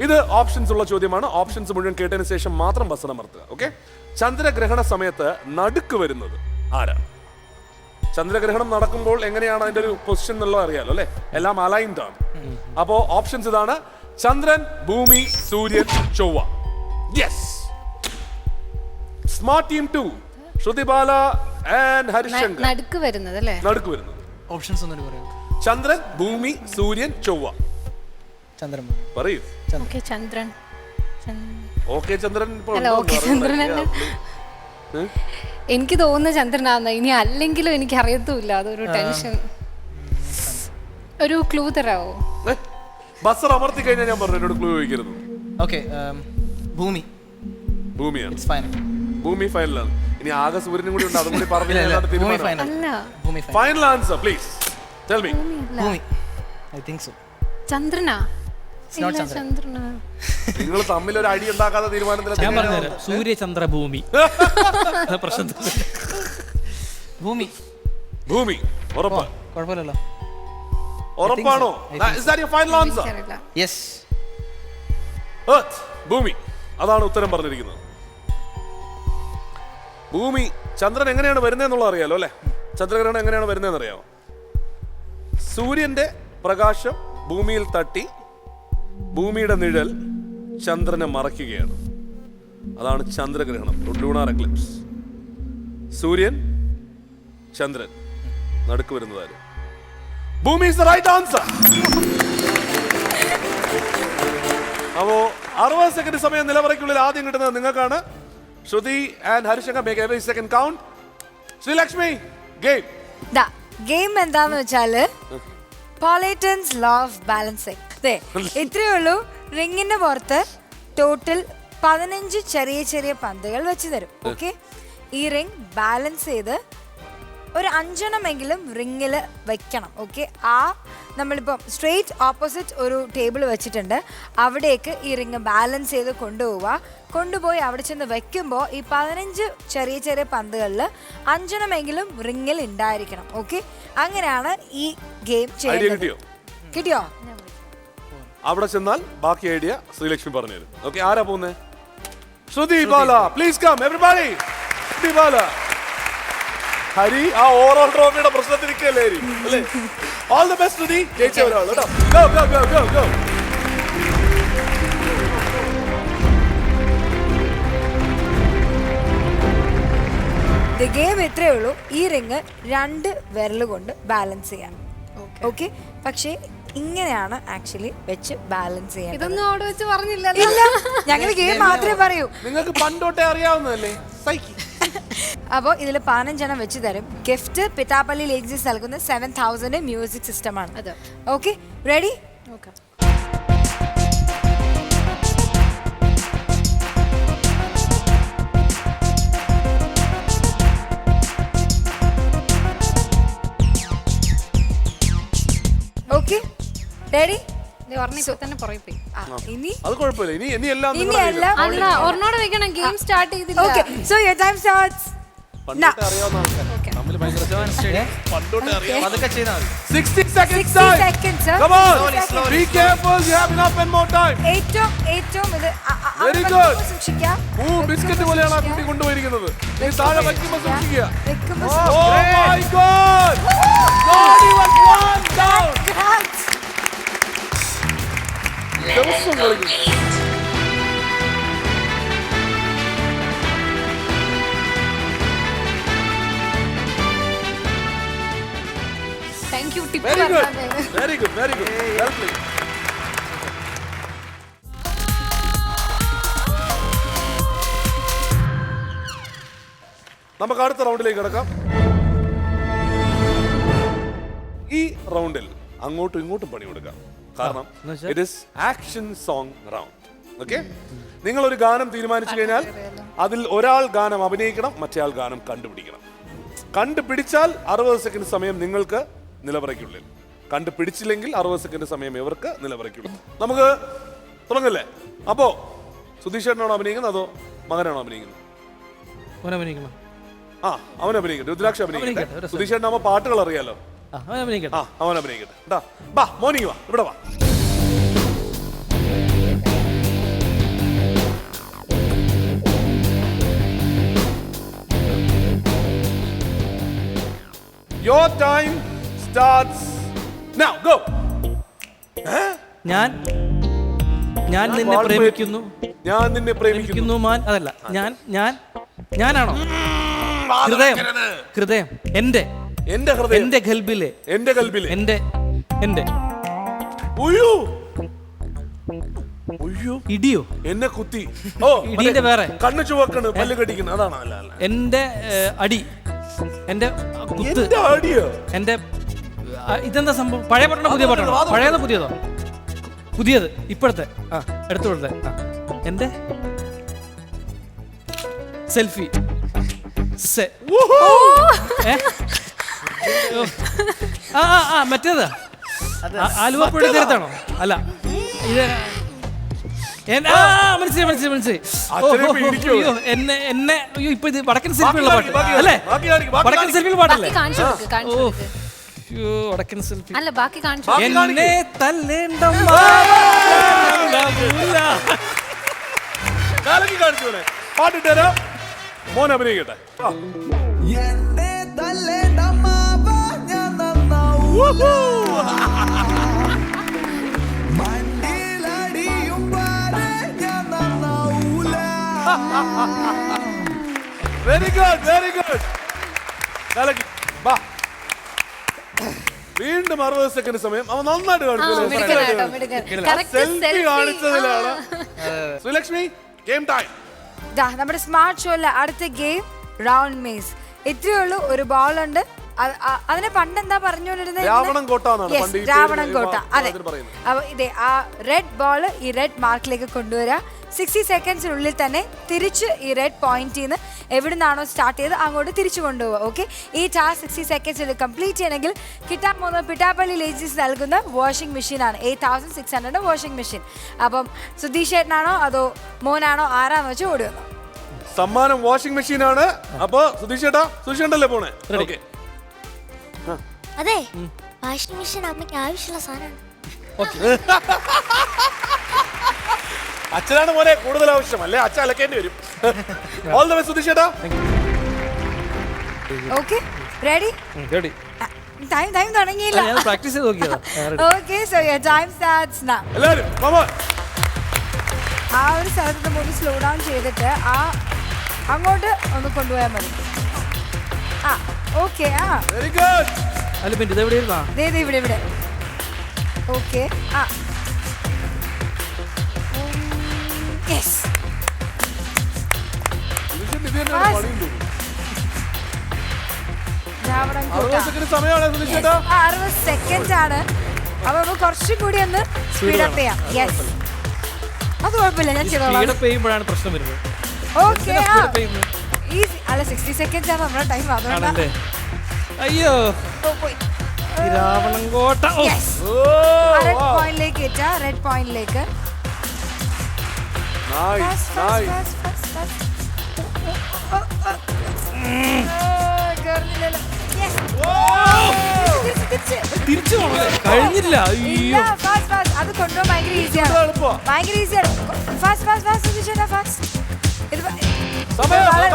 ഇത് ഓപ്ഷൻസ് ഉള്ള ചോദ്യമാണ്. ഓപ്ഷൻസ് മുഴുവൻ കേട്ടതിന് ശേഷം മാത്രം ബസർ അമർത്തുക. ഓക്കെ? ചന്ദ്രഗ്രഹണ സമയത്ത് നടുക്ക് വരുന്നത് ആരാണ്? ചന്ദ്രഗ്രഹണം നടക്കുമ്പോൾ എങ്ങനെയാണ് അതിന്റെ ഒരു പൊസിഷൻ എന്നുള്ളത് അറിയാലോ അല്ലെ? എല്ലാം അലൈൻഡ് ആണ്. അപ്പോ ഓപ്ഷൻസ് ഇതാണ്: ചന്ദ്രൻ, ഭൂമി, സൂര്യൻ, ചൊവ്വ. Yes. Smart team 2, Shruti Bala and Harishankar.
നടുക്ക് വരുന്നത് അല്ലേ?
നടുക്ക് വരുന്നത്
ഓപ്ഷൻസ് ഒന്നും പറയാം.
ചന്ദ്രൻ, ഭൂമി, സൂര്യൻ, ചൊവ്വ.
ചന്ദ്രൻ.
പറയൂ.
ഓക്കെ ചന്ദ്രൻ.
ഓക്കെ ചന്ദ്രൻ ഇപ്പോൾ
അല്ല,
ഉണ്ടോ
ഓക്കെ
എന്ന്
ചന്ദ്രൻ
അറിയില്ല.
അല്ല. എനിക്ക് തോന്നുന്ന ചന്ദ്രനാന്ന്. ഇനി അല്ലെങ്കിലും എനിക്ക് അറിയത്തുമില്ല. അതൊരു ടെൻഷൻ. ഒരു ക്ലൂ തരാവോ?
ഏ? ബസർ അമർത്തി കഴിഞ്ഞാൽ ഞാൻ പറഞ്ഞു എന്നോട് ക്ലൂ ചോദിക്കരുത്.
ഓക്കെ, ഭൂമി.
ഭൂമിയാണ്.
It's final.
ഭൂമി ഫൈനലാണ്. ഇനി ആകെ സൂര്യനും കൂടി ഉണ്ട്, അതും കൂടി പറഞ്ഞു
ഭൂമി
തീരുമാനം.
ഫൈനൽ.
അല്ല,
ഭൂമി final.
Final answer please tell me.
ഭൂമി. I think so.
ചന്ദ്രനാ?
It's not
ഇല്ല,
ചന്ദ്രൻ.
ചന്ദ്രനാ.
നിങ്ങൾ തമ്മിൽ ഒരു അടി ഉണ്ടാക്കാത്ത
ഞാൻ
തീരുമാനത്തിൽ
പറഞ്ഞുതരാം. സൂര്യചന്ദ്ര ഭൂമി. പ്രശ്നം.
ഭൂമി.
ഭൂമി ഉറപ്പ്?
കുഴപ്പമില്ലല്ലോ.
ഉറപ്പാണോ?
I think
Is that your final answer?
എനിക്കറിയില്ല.
യെസ്.
Earth, ഭൂമി. അതാണ് ഉത്തരം പറഞ്ഞിരിക്കുന്നത്. ഭൂമി. ചന്ദ്രൻ എങ്ങനെയാണ് വരുന്നതെന്നുള്ളത് അറിയാലോ അല്ലെ? ചന്ദ്രഗ്രഹണം എങ്ങനെയാണ് വരുന്നതെന്ന് അറിയാമോ? സൂര്യന്റെ പ്രകാശം ഭൂമിയിൽ തട്ടി ഭൂമിയുടെ നിഴൽ ചന്ദ്രനെ മറയ്ക്കുകയാണ്. അതാണ് ചന്ദ്രഗ്രഹണം, ലൂണാർ എക്ലിപ്സ്. സൂര്യൻ, ചന്ദ്രൻ, നടുക്ക് വരുന്നതാര്? ഭൂമി is the right answer. അപ്പോ 60 സെക്കൻഡ് സമയം നിലവറയ്ക്കുള്ളിൽ ആദ്യം കിട്ടുന്നത് നിങ്ങൾക്കാണ്. Shruthi and Harishankar make every second count. Sreelakshmi, game.
Game എന്താന്ന് വെച്ചാല് പോളേറ്റൻസ് ലോ ഓഫ് ബാലൻസിങ്. ഇത്രയേ ഉള്ളൂ. റിങ്ങിന്റെ പുറത്ത് ടോട്ടൽ 15 ചെറിയ ചെറിയ പന്തുകൾ വെച്ച് തരും. ഓക്കെ? ഈ റിങ് ബാലൻസ് ചെയ്ത് ഒരു 5എണ്ണമെങ്കിലും റിങ്ങിൽ വെക്കണം. ഓക്കെ? നമ്മളിപ്പം സ്ട്രെയിറ്റ് ഓപ്പോസിറ്റ് ഒരു ടേബിൾ വെച്ചിട്ടുണ്ട്. അവിടേക്ക് ഈ റിങ് ബാലൻസ് ചെയ്ത് കൊണ്ടുപോയി അവിടെ ചെന്ന് വെക്കുമ്പോൾ ഈ 15 ചെറിയ ചെറിയ പന്തുകളിൽ 5എണ്ണമെങ്കിലും റിങ്ങിൽ ഉണ്ടായിരിക്കണം. ഓക്കെ? അങ്ങനെയാണ് ഈ ഗെയിം ചെയ്യുന്നത്. കിട്ടിയോ?
അവിടെ ചെന്നാൽ ബാക്കി ഐഡിയ ശ്രീലക്ഷ്മി പറഞ്ഞുതരും. ഓക്കെ, ആരാ പോകുന്നത്? ശ്രുതി ബാല, പ്ലീസ് കം എവരിബഡി. ശ്രുതി ബാല. ഹരി ആ ഓവറോൾ ട്രോഫിയുടെ പ്രശ്നത്തിരിക്കല്ലേ അല്ലേ? ഓൾ ദി ബെസ്റ്റ് ശ്രുതി. ജയിച്ചവരാണ് കേട്ടോ. Go go go go go.
Game ഇത്രയേ ഉള്ളൂ. ഈ റിങ് 2 വിരൽ കൊണ്ട് ബാലൻസ് ചെയ്യാം. ഓക്കെ? പക്ഷേ ഇങ്ങനെയാണ് ആക്ച്വലി വെച്ച് ബാലൻസ് ചെയ്യാൻ.
ഇതൊന്നും അവിടെ വെച്ച് പറഞ്ഞില്ല.
ഇല്ല, ഞങ്ങൾ ഗെയിം മാത്രമേ പറയൂ.
നിങ്ങൾക്ക് പണ്ടോട്ടേ അറിയാവുന്നതല്ലേ സൈക്കി.
അപ്പോൾ ഇതിൽ 15 വെച്ച് തരും. ഗിഫ്റ്റ് പിത്താപ്പള്ളി ലേക്സിസ് നൽകുന്ന 7000 മ്യൂസിക് സിസ്റ്റമാണ് അത്. Okay, ready?
Okay.
Okay, ready?
ഒരെണ്ണം ഇപ്പൊ തന്നെ പുറകെ പോയി.
ഇനി
അത് കുഴപ്പമില്ല. ഇനി എല്ലാം
ഇനി
നിങ്ങളുടെ
എല്ലാം
അല്ല, ഒരെണ്ണോട് വെക്കണം. ഗെയിം സ്റ്റാർട്ട് ചെയ്തില്ല.
Okay, so your time starts
പണ്ടോട്ടേ അറിയാവുന്ന ആൾക്കാർ.
തമ്മിൽ ഭയങ്കര
പണ്ടോട്ടേ അറിയാം.
അതൊക്കെ ചെയ്താൽ മതി.
60 seconds
60
time.
seconds.
Come on.
Slowly.
Be careful. You have enough and more time.
ഏറ്റവും ഇത്
Very good.
സൂക്ഷിക്കാം.
ബിസ്ക്കറ്റ് പോലെയാണ് ആ കുട്ടി കൊണ്ടുപോയിരിക്കുന്നത്. ഈ താഴെ വയ്ക്കുമ്പോൾ സൂക്ഷിക്കുക.
വെക്കുമ്പോൾ
Oh my God! Not even one down. ദിവസം കളിക്കും.
Thank you. Tip
Very good.
പറഞ്ഞത്.
Very good. Very good. Well played. നമുക്ക് അടുത്ത റൗണ്ടിലേക്ക് കിടക്കാം. ഈ റൗണ്ടിൽ അങ്ങോട്ടും ഇങ്ങോട്ടും പണി കൊടുക്കാം. കാരണം it is action song round. Okay? നിങ്ങൾ ഒരു ഗാനം തീരുമാനിച്ചു കഴിഞ്ഞാൽ അതിൽ ഒരാൾ ഗാനം അഭിനയിക്കണം, മറ്റേ ആൾ ഗാനം കണ്ടുപിടിക്കണം. കണ്ടുപിടിച്ചാൽ 60 സെക്കൻഡ് സമയം നിങ്ങൾക്ക് നിലവറയ്ക്കുള്ളിൽ, കണ്ടുപിടിച്ചില്ലെങ്കിൽ 60 സെക്കൻഡ് സമയം ഇവർക്ക് നിലവറയ്ക്കുള്ളിൽ. നമുക്ക് തുടങ്ങല്ലേ? അപ്പോ സുധീഷ് ചേട്ടനാണോ അഭിനയിക്കുന്നത് അതോ മകനാണോ അഭിനയിക്കുന്നത്?
അഭിനയിക്കണം.
ആ, അവൻ അഭിനയിക്കട്ടെ. രുദ്രാക്ഷ അഭിനയിക്കട്ടെ.
അഭിനയിക്കട്ടെ.
സുധീഷ് ചേട്ടനാകുമ്പോ പാട്ടുകൾ അറിയാലോ.
അഭിനയിക്കട്ടെ.
ആ, അവൻ അഭിനയിക്കട്ടെ. ബാ മോർണിംഗ് വാ, ഇവിടെ വാ. Your time starts now. Go.
ഞാൻ നിന്നെ പ്രേമിക്കുന്നു.
ഞാൻ നിന്നെ പ്രേമിക്കുന്നു.
മാൻ അതല്ല. ഞാനാണോ? ഹൃദയം എന്റെ
ഹൃദയം,
എന്റെ ഗൽബിലെ,
എന്റെ കൽബിലെ,
എന്റെ
ഉയ്യോ ഉയ്യോ
ഇടിയോ
എന്നെ കുത്തി. ഓ,
ഇടീന്റെ വേറെ
കണ്ണു ചുവക്കണ്, പല്ല് കടിക്കുന്നു, അതാണ്. അല്ല
എന്റെ അടി, എന്റെ കുത്ത്,
എന്റെ അടിയോ?
എന്റെ ഇതെന്താ സംഭവം? പഴയ പാട്ടാണോ പുതിയ പാട്ടാണോ? പഴയതോ പുതിയതോ? പുതിയത്, ഇപ്പോഴത്തെ. എടുത്തോളത്തെ. എന്റെ സെൽഫി. മറ്റേതാ ആലുവ പുഴ തീരത്താണോ? അല്ല, ഇത് മനസ്സിലായി. അയ്യോ, എന്നെ അയ്യോ, ഇപ്പൊ ഇത് വടക്കൻ സെൽഫിയുള്ള പാട്ട് അല്ലേ? വടക്കൻ സെൽഫിയുള്ള പാട്ടല്ലേ? വടക്കൻ സെൽഫി
അല്ല, ബാക്കി കാണിച്ചു.
എന്നെ തല്ലേണ്ട
പാട്ടിട്ടേരാ. മോൻ അഭിനയിക്കട്ടെ. Very good, very good. വീണ്ടും 60 സെക്കൻഡ് സമയം. അവൻ നന്നായിട്ട് സെൽഫി കാണിച്ചതിലാണ്. Sulakshmi, game time.
നമ്മുടെ സ്മാർട്ട് ഷോയിലെ അടുത്ത ഗെയിം റൗണ്ട് മേസ്. ഇത്രയേ ഉള്ളൂ. ഒരു ബോൾ ഉണ്ട്. അതിനെ പണ്ട് എന്താ പറഞ്ഞുകൊണ്ടിരുന്നത്? രാവണൻകോട്ട. അതെ. അപ്പൊ ഇതേ ആ റെഡ് ബോൾ ഈ റെഡ് മാർക്കിലേക്ക് കൊണ്ടുവരാ. 60 സെക്കൻഡ്സിനുള്ളിൽ തന്നെ തിരിച്ച് ഈ റെഡ് പോയിന്റിൽ നിന്ന് എവിടുന്നാണോ സ്റ്റാർട്ട് ചെയ്ത് അങ്ങോട്ട് തിരിച്ചു കൊണ്ടുപോവുക. ഓക്കെ, ഈ ടാസ്ക് 60 സെക്കൻഡ്സിൽ കംപ്ലീറ്റ് ചെയ്യണമെങ്കിൽ കിട്ടാൻ പോകുന്ന പിട്ടാപ്പള്ളി ലേഡീസ് നൽകുന്ന വാഷിംഗ് മെഷീനാണ്. 8600 വാഷിംഗ് മെഷീൻ. അപ്പം സുധീഷ് ചേട്ടനാണോ അതോ മോനാണോ, ആരാന്ന് വെച്ചാൽ ഓടി വന്നു.
സമ്മാനം വാഷിംഗ് മെഷീനാണ്. അപ്പൊ സുധീഷ് ചേട്ടാ, സുധീഷ് ചേട്ടല്ലേ പോണേ? ഓക്കെ.
അതെ, വാഷിംഗ് മെഷീൻ അമ്മയ്ക്ക് ആവശ്യമുള്ള സാധനമാണ്.
അച്ഛനാണ് മോനെ കൂടുതൽ ആവശ്യം, അല്ലേ അച്ഛൻ അലക്കേണ്ടി വരും. ഓൾ ദ ബെസ്റ്റ് സുധീഷ് ചേട്ടാ.
Okay, ready? ടൈം തുടങ്ങിയില്ല.
പ്രാക്ടീസ് ചെയ്ത് നോക്കിയതാ.
Okay, so your time starts now.
എല്ലാവരും കം ഓൺ.
ആ ഒരു സ്ഥലത്ത് ഒന്ന് സ്ലോ ഡൗൺ ചെയ്തിട്ട് അങ്ങോട്ട് ഒന്ന് കൊണ്ടുപോയാൽ മതി. ഓക്കെ.
Very good.
അല്ല, പിന്നെ ഇത് എവിടെയായിരുന്നാ?
ഇവിടെ. ഓക്കെ. യെസ്. 60 സെക്കൻഡ് ആണ്. അപ്പൊ നമുക്ക് കുറച്ചും കൂടി ഒന്ന് സ്പീഡപ്പ് ചെയ്യാം. യെസ്, അത് കുഴപ്പമില്ല, ഞാൻ ചെയ്തോളാം.
പ്രശ്നം വരുന്നത്.
ഓക്കെ. ഈസി. അല്ല, 60 സെക്കൻഡ് ആണ് നമ്മുടെ ടൈം. അതുകൊണ്ട്
അയ്യോ, രാവണൻകോട്ട.
റെഡ് പോയിന്റിലേക്ക് എത്താ. റെഡ് പോയിന്റിലേക്ക്.
തിരിച്ചു കഴിഞ്ഞില്ല.
അത് കൊണ്ടുപോകാൻ ഭയങ്കര ഈസിയാണ്.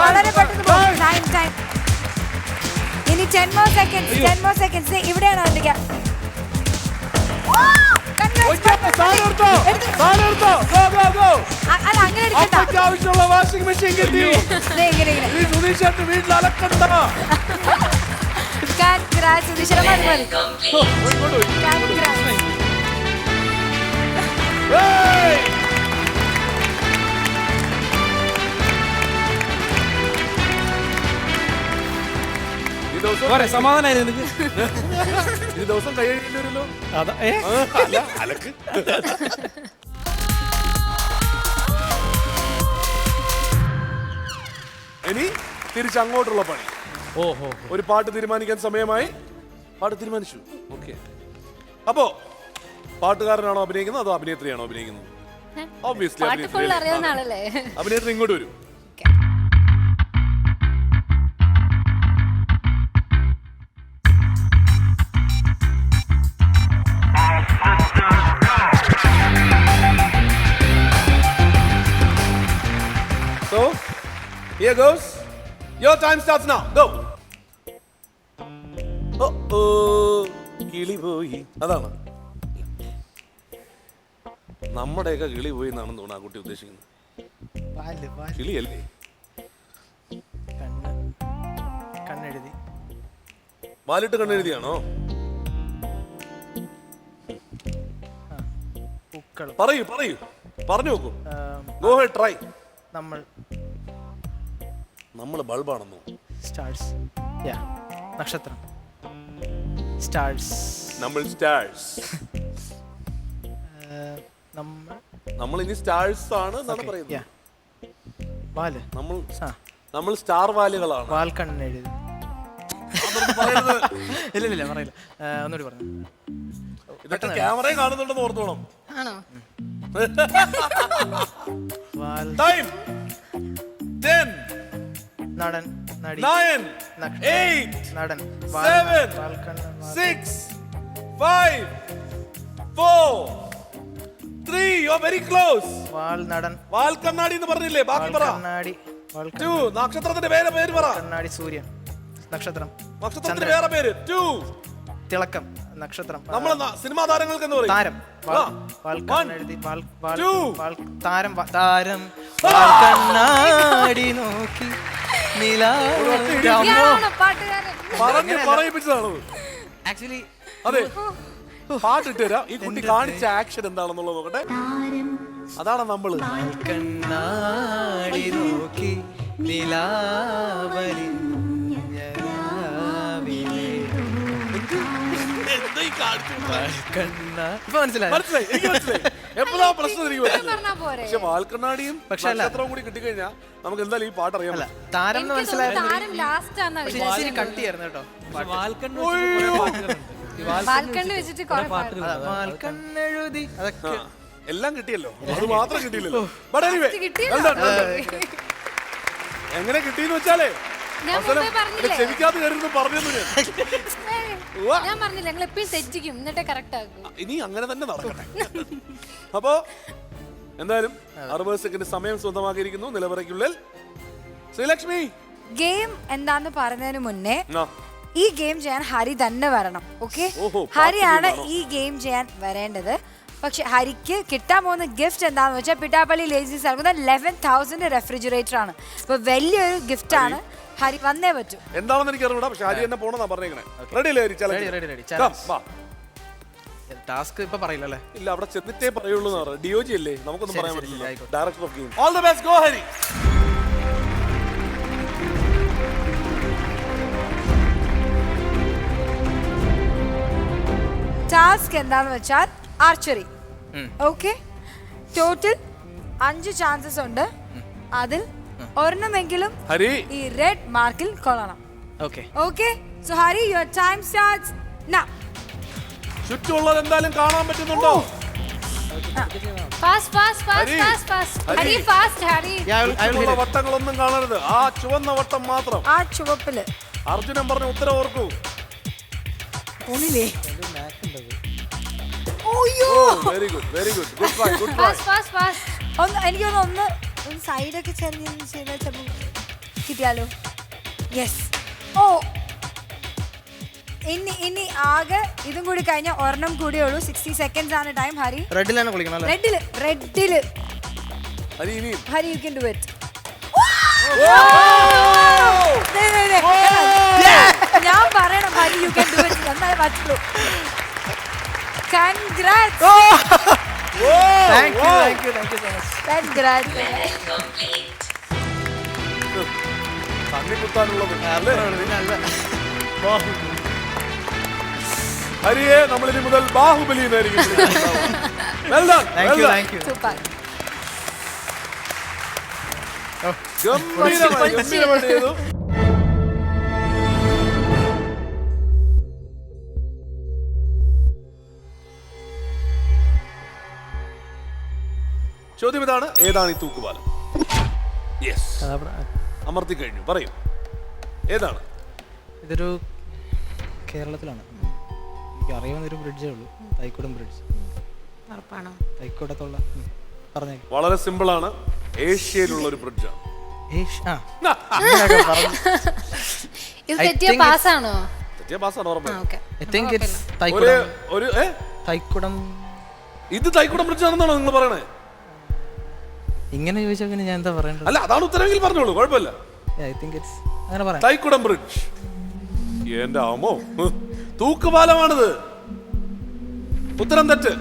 വളരെ പെട്ടെന്ന് പോകും. ടൈം. ഇനി 10 more seconds. ഇവിടെയാണ് അതിന്റെ അല്ല, അങ്ങനെ എടുക്കണ്ട.
ആവശ്യമുള്ള വാഷിംഗ് മെഷീൻ കിട്ടി. വീട്ടിൽ അലക്കണ്ട.
സമാധാനായിരുന്നു എനിക്ക്.
ഈ ദിവസം കൈ കഴിയില്ലല്ലോ. അല്ല, അലക്ക്. ഇനി തിരിച്ചങ്ങോട്ടുള്ള പണി.
ഓഹോ
ഒരു പാട്ട് തീരുമാനിക്കാൻ സമയമായി. പാട്ട് തീരുമാനിച്ചു. ഓക്കെ. അപ്പോ പാട്ടുകാരനാണോ അഭിനയിക്കുന്നത് അതോ അഭിനേത്രിയാണോ അഭിനയിക്കുന്നത്? Obviously,
പാട്ട് ഫുൾ അറിയാവുന്ന ആളല്ലേ?
അഭിനേത്രി ഇങ്ങോട്ട് വരൂ. So, here goes. Your time starts now. Go. കിളി പോയി. അതാണ് നമ്മുടെയൊക്കെ കിളി പോയി എന്നാണെന്ന് തോന്നുന്നു ആ കുട്ടി ഉദ്ദേശിക്കുന്നത്. കിളിയല്ലേ?
കണ്ണെഴുതി.
വാലിട്ട് കണ്ണെഴുതിയാണോ?
പൂക്കൾ.
പറയൂ പറഞ്ഞു നോക്കൂ. Go ahead, try. നമ്മൾ ബൾബാണെന്നോ?
സ്റ്റാർസ്. നക്ഷത്രം. സ്റ്റാർസ്.
നമ്മൾ സ്റ്റാർസ്. നമ്മൾ ഇനി സ്റ്റാർസ് ആണ് എന്നാണ് പറയുന്നത്.
വാല്.
നമ്മൾ സ്റ്റാർ വാലുകളാണ്.
വാൽ കണ്ണെഴുതി. ഇല്ല പറയില്ല. ഒന്നുകൂടി പറഞ്ഞു.
ഇതൊക്കെ ക്യാമറയും കാണുന്നുണ്ടെന്ന് ഓർത്തോണം.
ആണോ?
Time. 10.
നടൻ. നടി.
9. 8.
നടൻ.
7. 6. 5. 4. 3. You're very close.
വാൽ. നടൻ.
വാൽ കണ്ണാടി എന്ന് പറഞ്ഞില്ലേ? ബാക്കി പറ.
കണ്ണാടി.
2. നക്ഷത്രത്തിന്റെ പേര് പറ.
കണ്ണാടി. സൂര്യൻ. നക്ഷത്രം.
നക്ഷത്രത്തിന്റെ വേറെ പേര്. 2.
തിളക്കം. നക്ഷത്രം.
നമ്മൾ സിനിമാ താരങ്ങൾക്ക് എന്ന് പറയും.
താരം. വാൽ കണ്ണെഴുതി. താരം. കണ്ണാടി നോക്കി
ഇയാളാണോ പാട്ടുകാരൻ?
പറഞ്ഞു പറയിപ്പിച്ചതാണത്.
ആക്ച്വലി
അതെ. പാട്ടിട്ട് തരാം. ഈ കുട്ടി കാണിച്ച ആക്ഷൻ എന്താണെന്നുള്ളത് നോക്കട്ടെ. അതാണ് നമ്മള്.
കണ്ണാടി നോക്കി നിലാവലി.
മനസ്സിലായി. എനിക്ക് മനസ്സിലായി. എപ്പോഴാ പ്രശ്നം എനിക്ക് മനസ്സിലായി.
പറഞ്ഞാ പോരെ?
പക്ഷെ വാൽക്കണ്ണാടിയും നക്ഷത്രവും കൂടി കിട്ടിക്കഴിഞ്ഞാൽ നമുക്ക് എന്തായാലും ഈ പാട്ട് അറിയാൻ പറ്റും.
താരം
എനിക്ക് തോന്നുന്നു താരം ലാസ്റ്റ് ആണെന്നാ വിചാരിച്ചത്.
കട്ടിയായിരുന്നു കേട്ടോ.
ബാൽക്കണി വെച്ചിട്ട് കുറെ പാട്ട്
വാൽക്കണ്ണെഴുതി. അതൊക്കെ
എല്ലാം കിട്ടിയല്ലോ. അത് മാത്രം കിട്ടിയില്ലല്ലോ. But anyway,
കിട്ടിയല്ലോ.
well done. എങ്ങനെ കിട്ടിയെന്ന് വെച്ചാലേ
ഞാൻ മുമ്പേ പറഞ്ഞില്ലേ?
ചെവിക്കാതെ കയറുന്നു പറഞ്ഞു
ഞാൻ പറഞ്ഞില്ല ഞങ്ങൾ എപ്പോഴും തെറ്റിക്കും എന്നിട്ടേ കറക്റ്റ് ആക്കും.
ഇനി അങ്ങനെ തന്നെ നടക്കട്ടെ. അപ്പോ എന്തായാലും 60 സെക്കൻഡ് സമയം സ്വന്തമാക്കിയിരിക്കുന്നു നിലവറയ്ക്കുള്ളിൽ. ശ്രീലക്ഷ്മി,
ഗെയിം എന്താന്ന് പറഞ്ഞതിന് മുന്നേ
ആ,
ഈ ഗെയിം ചെയ്യാൻ ഹരി തന്നെ വരണം. ഓക്കെ,
ഓഹോ,
ഹരിയാണ്
പാട്ട്
ഈ ഗെയിം ചെയ്യാൻ വരേണ്ടത്. പക്ഷെ ഹരിക്ക് കിട്ടാൻ പോകുന്ന ഗിഫ്റ്റ് എന്താണെന്ന് വെച്ചാൽ പിട്ടാപ്പള്ളി ലേസീസ് നൽകുന്ന 11,000 റെഫ്രിജറേറ്റർ ആണ്. അപ്പൊ വലിയൊരു ഗിഫ്റ്റ് ആണ്. ഹരി വന്നേ പറ്റൂ.
എന്താണെന്ന് എനിക്ക് അറിഞ്ഞൂടാ. പക്ഷെ ഹരി എന്നെ പോണെന്നാ പറഞ്ഞേക്കണേ. റെഡി അല്ലേ ഹരി?
ready.
ടാസ്ക്
ഇപ്പൊ പറയില്ലല്ലേ?
ഇല്ല, അവിടെ ചെന്നിട്ടേ പറയുള്ളൂ. ഡിഒജി അല്ലേ, നമുക്കൊന്നും പറയാൻ പറ്റില്ല.
ആയിക്കോട്ടെ.
Director of game. All the best. Go Hari.
Task എന്താന്ന് വെച്ചാൽ ആർച്ചറി. ഓക്കെ, ടോട്ടൽ 5 ചാൻസസ് ഉണ്ട്. അതിൽ ഒരെണ്ണമെങ്കിലും
ഹരി
ഈ റെഡ് മാർക്കിൽ കൊള്ളണം.
Okay.
Okay, so Hari, your time starts now.
ചുറ്റുമുള്ളത് എന്തായാലും കാണാൻ പറ്റുന്നുണ്ടോ?
ഹരി ഫാസ്റ്റ് ഹരി.
ചുറ്റുമുള്ള വട്ടങ്ങളൊന്നും കാണരുത്. ആ ചുവന്ന വട്ടം മാത്രം.
ആ ചുവപ്പില്
അർജുനൻ പറഞ്ഞ ഉത്തരം ഓർക്കൂ.
ഒന്നില്ലേ?
Very good. Good try.
എനിക്കൊന്ന് സൈഡൊക്കെ ചെറിയ കിട്ടിയാലോ? യെസ്. ഓ, ഇനി ആകെ ഇതും കൂടി കഴിഞ്ഞാൽ ഒരെണ്ണം കൂടിയേ ഉള്ളൂ. 60 സെക്കൻഡ്സ് ആണ് ടൈം. ഹരി
റെഡിലാണ് കുളിക്കണം.
റെഡില്
ഹരി ഇനി
Hari, you can do it. ഞാൻ പറയണം Hari, you can do it എന്നാലേ പറ്റുള്ളൂ. Congrats.
Thank you so much.
Congrats.
കണ്ണി കുത്താനുള്ളത് ഹരിയെ നമ്മളിനി മുതൽ ബാഹുബലി എന്നായിരിക്കും.
Thank you.
സൂപ്പർ.
ഗംഭീരമായി ചെയ്തു. ചോദ്യം ഇതാണ്, ഏതാണ് ഈ തൂക്കുപാലം? യെസ്, അമർത്തി കഴിഞ്ഞു, പറയൂ ഏതാണ്?
ഇതൊരു കേരളത്തിലാണ്, എനിക്ക് അറിയാവുന്ന ഒരു ബ്രിഡ്ജേ ഉള്ളൂ, തൈക്കുടം ബ്രിഡ്ജ്.
ഉറപ്പാണോ?
തൈക്കുടത്തുള്ള പറഞ്ഞേക്കും.
വളരെ സിമ്പിൾ ആണ്, ഏഷ്യയിലുള്ള ഒരു ബ്രിഡ്ജാണ്.
ഇത് തെറ്റിയ പാസ്സാണോ?
തെറ്റിയ പാസ്സാണ് ഓർമ്മ.
തൈക്കുടം.
ഇത് തൈക്കുടം ബ്രിഡ്ജ് ആണെന്നാണോ നിങ്ങൾ പറയണേ?
ഇങ്ങനെ ചോദിച്ചാൽ പിന്നെ ഞാൻ എന്താ പറയണ്ടത്?
അല്ല, അതാണ് ഉത്തരമെങ്കിൽ പറഞ്ഞോളൂ, കുഴപ്പമില്ല.
അങ്ങനെ പറയാം.
തൈക്കുടം ബ്രിഡ്ജ്. എന്റെ അമ്മോ, തൂക്കുപാലമാണിത്. ഉത്തരം തെറ്റ്.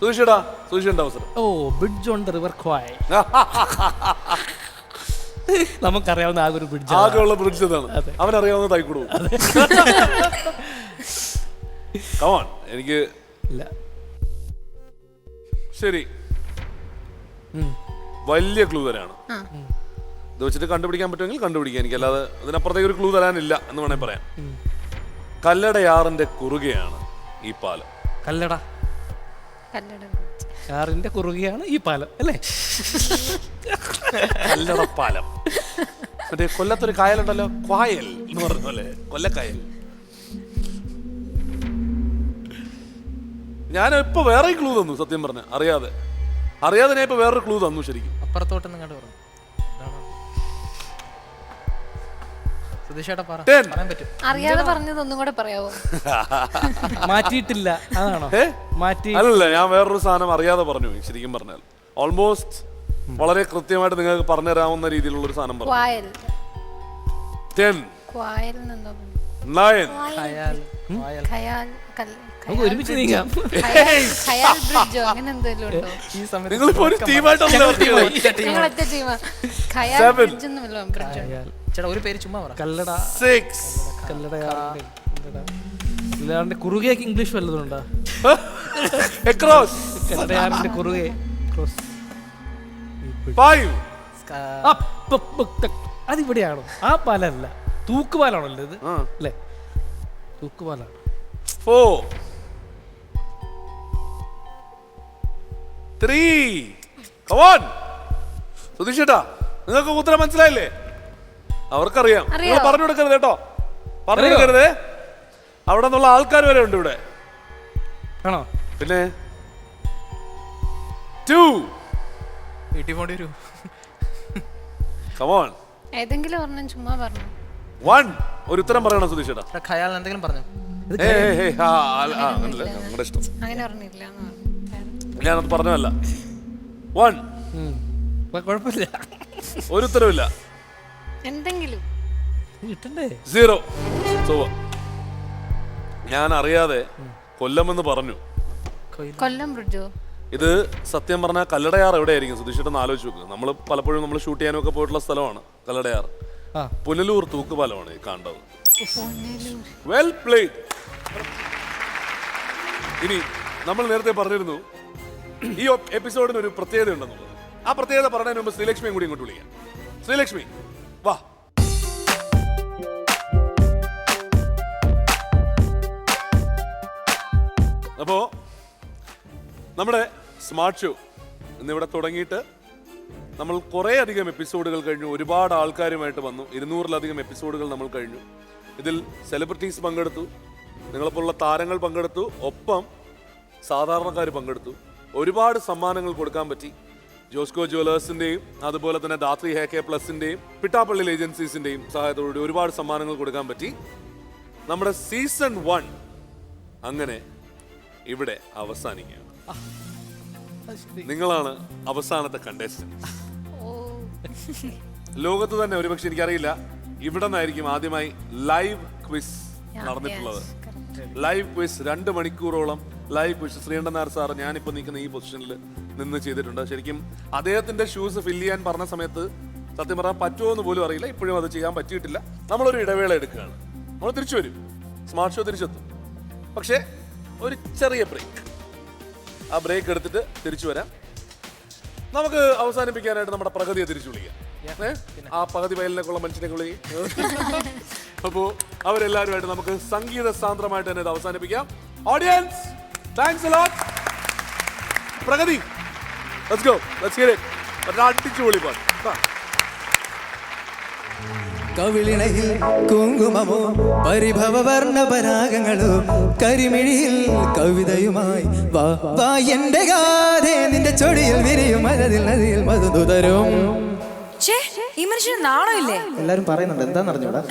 സുശീഷന്റെ അവസരം.
ഓ, bridge on the river Kwai. നമുക്കറിയാവുന്ന ആകെ ഒരു ബ്രിഡ്ജ്,
ആകെയുള്ള ബ്രിഡ്ജ് ഇതാണ്. അവനറിയാവുന്ന തൈക്കുടവും. കമോൺ, എനിക്ക്
ഇല്ല.
ശരി, വലിയ ക്ലൂ തരാണ്. ഇത് വെച്ചിട്ട് കണ്ടുപിടിക്കാൻ പറ്റുമെങ്കിൽ കണ്ടുപിടിക്കാം, എനിക്കല്ലാതെ അതിനപ്പുറത്തേക്ക് ഒരു ക്ലൂ തരാനില്ല എന്ന് വേണേൽ പറയാം. കല്ലടയാറിന്റെ കുറുകെയാണ് ഈ പാലം.
യാറിന്റെ കുറുകെയാണ് ഈ പാലം അല്ലേ?
കല്ലടപ്പാലം. മറ്റേ കൊല്ലത്തൊരു കായലുണ്ടല്ലോ, ക്വായൽ എന്ന് പറഞ്ഞ പോലെ, കൊല്ലക്കായൽ. ഞാൻ ഇപ്പൊ വേറെ ക്ലൂ തന്നു, സത്യം പറഞ്ഞ അറിയാതെ ഞാൻ ഇപ്പൊ വേറൊരു ക്ലൂ തന്നു. ശരിക്കും
അപ്പുറത്തോട്ടൊന്നും കണ്ടു പറഞ്ഞു.
അറിയാതെ പറഞ്ഞത് ഒന്നും കൂടെ പറയാവോ?
മാറ്റിയിട്ടില്ല, അതാണോ? മാറ്റി
അല്ലല്ല, ഞാൻ വേറൊരു സാധനം അറിയാതെ പറഞ്ഞു. ശരിക്കും പറഞ്ഞാൽ ഓൾമോസ്റ്റ് വളരെ കൃത്യമായിട്ട് നിങ്ങൾക്ക് പറഞ്ഞു തരാവുന്ന രീതിയിലുള്ള ഒരു സാധനം പറഞ്ഞു. 10 9
ഒരുമിച്ച് നീങ്ങാം.
നിങ്ങളിപ്പോ ഒരു ടീമായിട്ടല്ലേ
ഒരു പേര് ചുമ്മാ പറ.
കല്ലടയാറിന്റെ കുറുകെ ഇംഗ്ലീഷ് വല്ലതുണ്ടോ? കല്ലടയാറിന്റെ കുറുകെ അതിവിടെയാണോ? ആ പാലല്ല, തൂക്കുപാലാണല്ലോ ഇത് അല്ലേ? തൂക്കുപാലാണ്.
4 3 കമോൺ. സുധീഷേട്ടാ, നിങ്ങൾക്ക് ഉത്തരം മനസ്സിലായില്ലേ? അവർക്കറിയാം. നിങ്ങൾ പറഞ്ഞു കൊടുക്കരുത് കേട്ടോ, പറഞ്ഞു കൊടുക്കരുത്. അവിടെ നിന്നുള്ള ആൾക്കാർ വരെ ഉണ്ട് ഇവിടെ.
ആണോ?
പിന്നെ 2
വീട്ടിൽ പോണ്ടി വരൂ.
കമോൺ.
ഏതെങ്കിലും ഒരെണ്ണം ചുമ്മാ പറഞ്ഞു.
1 ഒരു ഉത്തരം പറയണം സുധീഷേട്ടാ.
ഖയാൽ എന്തെങ്കിലും പറഞ്ഞു?
നിങ്ങളുടെ ഇഷ്ടം.
അങ്ങനെ പറഞ്ഞില്ല,
ഞാനത് പറഞ്ഞതല്ല. 1
കുഴപ്പമില്ല,
ഒരു ഉത്തരവില്ല.
എന്തെങ്കിലും
കിട്ടണ്ടേ?
0. ഞാൻ അറിയാതെ കൊല്ലമെന്ന് പറഞ്ഞു.
കൊല്ലം ബ്രിഡ്ജോ?
ഇത് സത്യം പറഞ്ഞാൽ കല്ലടയാർ എവിടെയായിരിക്കും സുധീഷേട്ടൻ ആലോചിച്ച് നോക്കുക. നമ്മൾ പലപ്പോഴും നമ്മൾ ഷൂട്ട് ചെയ്യാനൊക്കെ പോയിട്ടുള്ള സ്ഥലമാണ് കല്ലടയാർ. പുനലൂർ തൂക്കുപാലമാണ് ഈ കാണേണ്ടത്. Well played. ഇനി നമ്മൾ നേരത്തെ പറഞ്ഞിരുന്നു ഈ എപ്പിസോഡിന് ഒരു പ്രത്യേകത ഉണ്ടെന്നുള്ളത്. ആ പ്രത്യേകത പറഞ്ഞതിന് മുമ്പ് ശ്രീലക്ഷ്മിയും കൂടി ഇങ്ങോട്ട് വിളിക്കാം. ശ്രീലക്ഷ്മി വാ. അപ്പോ നമ്മുടെ സ്മാർട്ട് ഷോ ഇന്നിവിടെ തുടങ്ങിയിട്ട് നമ്മൾ കുറേ അധികം എപ്പിസോഡുകൾ കഴിഞ്ഞു. ഒരുപാട് ആൾക്കാരുമായിട്ട് വന്നു. 200-ലധികം എപ്പിസോഡുകൾ നമ്മൾ കഴിഞ്ഞു. ഇതിൽ സെലിബ്രിറ്റീസ് പങ്കെടുത്തു, നിങ്ങളെപ്പോലുള്ള താരങ്ങൾ പങ്കെടുത്തു, ഒപ്പം സാധാരണക്കാർ പങ്കെടുത്തു. ഒരുപാട് സമ്മാനങ്ങൾ കൊടുക്കാൻ പറ്റി. ജോസ്കോ ജുവലേഴ്സിന്റെയും അതുപോലെ തന്നെ ധാത്രി ഹെയർ പ്ലസിന്റെയും പിട്ടാപ്പള്ളി ഏജൻസീസിന്റെയും സഹായത്തോടുകൂടി ഒരുപാട് സമ്മാനങ്ങൾ കൊടുക്കാൻ പറ്റി. നമ്മുടെ സീസൺ 1 അങ്ങനെ ഇവിടെ അവസാനിക്കുകയാണ്. നിങ്ങളാണ് അവസാനത്തെ കണ്ടസ്റ്റന്റ്. ലോകത്ത് തന്നെ ഒരുപക്ഷെ എനിക്കറിയില്ല, ഇവിടെ നിന്നായിരിക്കും ആദ്യമായി ലൈവ് ക്വിസ് നടന്നിട്ടുള്ളത്. ലൈവ് ക്വിസ് 2 മണിക്കൂറോളം live quiz Sreekandan Nair sir ഞാനിപ്പോൾ നിൽക്കുന്ന ഈ പൊസിഷനിൽ നിന്ന് ചെയ്തിട്ടുണ്ട്. ശരിക്കും അദ്ദേഹത്തിന്റെ ഷൂസ് ഫില്ല് ചെയ്യാൻ പറഞ്ഞ സമയത്ത് സത്യം പറഞ്ഞാൽ പറ്റുമോ എന്ന് പോലും അറിയില്ല. ഇപ്പോഴും അത് ചെയ്യാൻ പറ്റിയിട്ടില്ല. നമ്മളൊരു ഇടവേള എടുക്കുകയാണ്. നമ്മൾ തിരിച്ചു വരും, സ്മാർട്ട് ഷോ തിരിച്ചെത്തും. പക്ഷേ ഒരു ചെറിയ ബ്രേക്ക്. ആ ബ്രേക്ക് എടുത്തിട്ട് തിരിച്ചു വരാം. നമുക്ക് അവസാനിപ്പിക്കാനായിട്ട് നമ്മുടെ പ്രഗതിയെ തിരിച്ചു വിളിക്കാം. ആ പകുതി വയലിലേക്കുള്ള മനുഷ്യനെ വിളിക്കും. അപ്പോൾ അവരെല്ലാവരുമായിട്ട് നമുക്ക് സംഗീത സാന്ദ്രമായിട്ട് തന്നെ ഇത് അവസാനിപ്പിക്കാം. Audience, thanks a lot. Pragati. Let's go. Let's hear it. അടിച്ചുപൊളി പാട്ട്.
കവിളിണയിൽ കുങ്കുമമോ പരിഭവവർണ്ണ പരാഗങ്ങളോ കരിമിഴിയിൽ കവിതയുമായി വാ വാ എന്റെ ഗാഥേ നിന്റെ ചൊടിയിൽ വിരിയും മരതിൽ നദിയിൽ മധുതരും.
ഈ മനുഷ്യന് നാണോ ഇല്ലേ?
എല്ലാരും പറയുന്നുണ്ട് എന്താന്ന് അറിഞ്ഞൂടാ.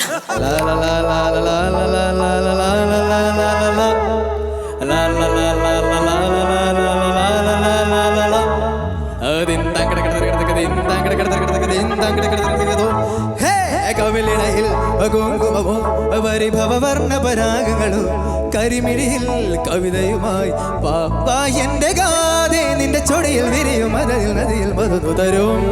കവിളിണയിൽ കുങ്കുമമോ പരിഭവവർണ്ണ പരാഗങ്ങളോ കരിമിഴിയിൽ കവിതയുമായി പാ എന്റെ ഗാഥേ നിന്റെ ചൊടിയിൽ വിരിയും മരതിൽ നദിയിൽ മധുതരും.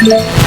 Yeah.